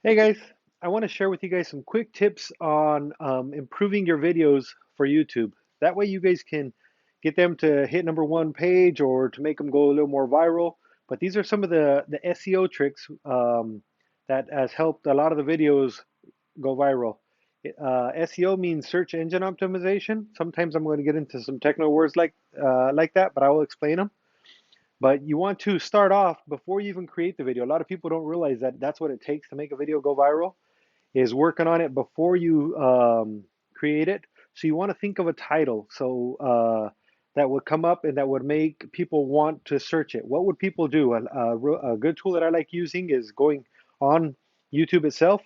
Hey guys, I want to share with you guys some quick tips on improving your videos for YouTube. That way you guys can get them to hit #1 page or to make them go a little more viral. But these are some of the SEO tricks that has helped a lot of the videos go viral. SEO means search engine optimization. Sometimes I'm going to get into some technical words like that, but I will explain them. But you want to start off before you even create the video. A lot of people don't realize that that's what it takes to make a video go viral is working on it before you create it. So you want to think of a title that would come up and that would make people want to search it. What would people do? A good tool that I like using is going on YouTube itself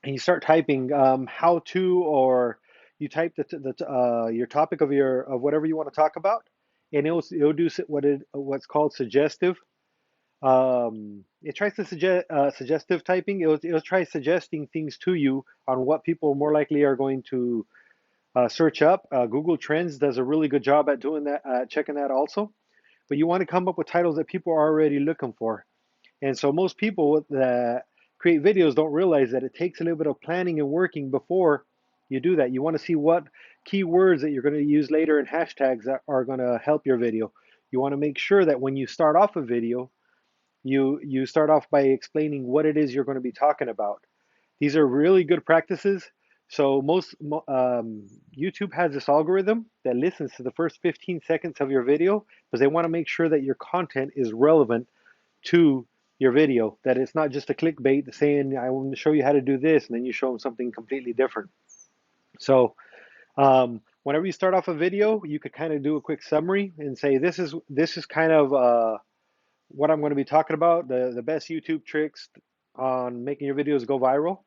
and you start typing how to, or you type your topic of whatever you want to talk about, and it'll do what's called suggestive. It tries to suggest suggestive typing. It'll try suggesting things to you on what people more likely are going to search up. Google Trends does a really good job at doing that, checking that also. But you want to come up with titles that people are already looking for. And so most people that create videos don't realize that it takes a little bit of planning and working before you do that. You want to see what keywords that you're going to use later and hashtags that are going to help your video. You want to make sure that when you start off a video, you start off by explaining what it is you're going to be talking about. These are really good practices. So YouTube has this algorithm that listens to the first 15 seconds of your video because they want to make sure that your content is relevant to your video, that it's not just a clickbait saying, I want to show you how to do this, and then you show them something completely different. So whenever you start off a video, you could kind of do a quick summary and say, this is kind of what I'm going to be talking about, the best YouTube tricks on making your videos go viral.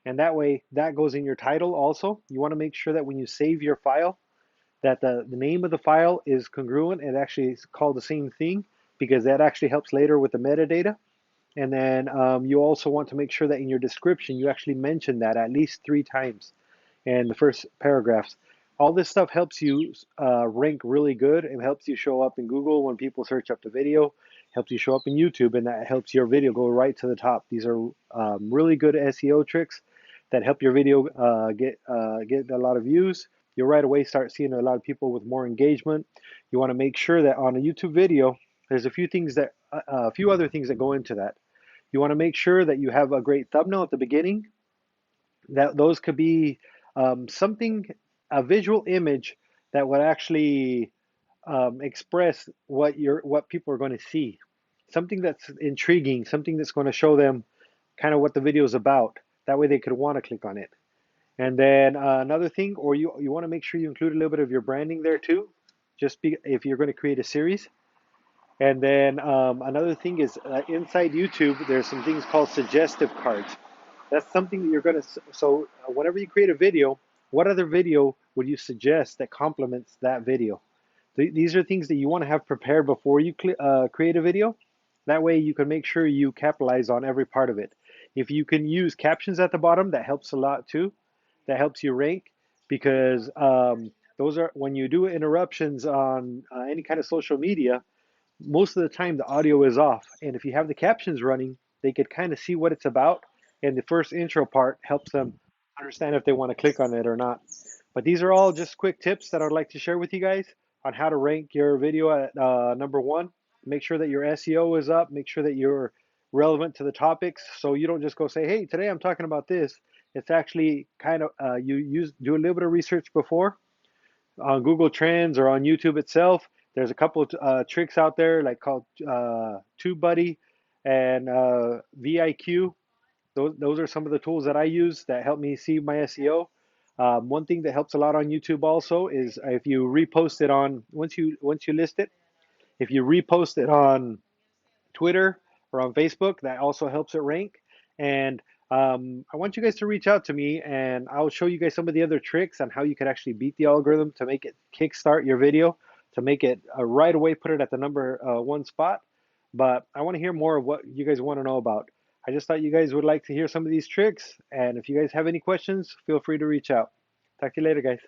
And that way, that goes in your title also. You want to make sure that when you save your file, that the name of the file is congruent. It actually is called the same thing because that actually helps later with the metadata. And then you also want to make sure that in your description, you actually mention that at least 3 times in the first paragraphs. All this stuff helps you rank really good. It helps you show up in Google when people search up the video, helps you show up in YouTube, and that helps your video go right to the top. These are really good SEO tricks that help your video get a lot of views. You'll right away start seeing a lot of people with more engagement. You want to make sure that on a YouTube video, there's a few other things that go into that. You want to make sure that you have a great thumbnail at the beginning. That those could be something, a visual image that would actually express what people are going to see. Something that's intriguing, something that's going to show them kind of what the video is about. That way they could want to click on it. And then another thing, or you want to make sure you include a little bit of your branding there too, if you're going to create a series. And then another thing is inside YouTube, there's some things called suggestive cards. That's something that you're going to, so whenever you create a video, what other video would you suggest that complements that video? These are things that you want to have prepared before you create a video. That way you can make sure you capitalize on every part of it. If you can use captions at the bottom, that helps a lot too. That helps you rank because those are, when you do interruptions on any kind of social media, most of the time the audio is off. And if you have the captions running, they could kind of see what it's about. And the first intro part helps them understand if they want to click on it or not. But these are all just quick tips that I'd like to share with you guys on how to rank your video at #1. Make sure that your SEO is up. Make sure that you're relevant to the topics. So you don't just go say, hey, today I'm talking about this. It's actually kind of, do a little bit of research before on Google Trends or on YouTube itself. There's a couple of tricks out there like called TubeBuddy and VIQ. Those are some of the tools that I use that help me see my SEO. One thing that helps a lot on YouTube also is if you repost it on once you list it, if you repost it on Twitter or on Facebook, that also helps it rank. And I want you guys to reach out to me and I'll show you guys some of the other tricks on how you could actually beat the algorithm to make it kickstart your video, to make it right away put it at the #1 spot. But I want to hear more of what you guys want to know about. I just thought you guys would like to hear some of these tricks. And if you guys have any questions, feel free to reach out. Talk to you later, guys.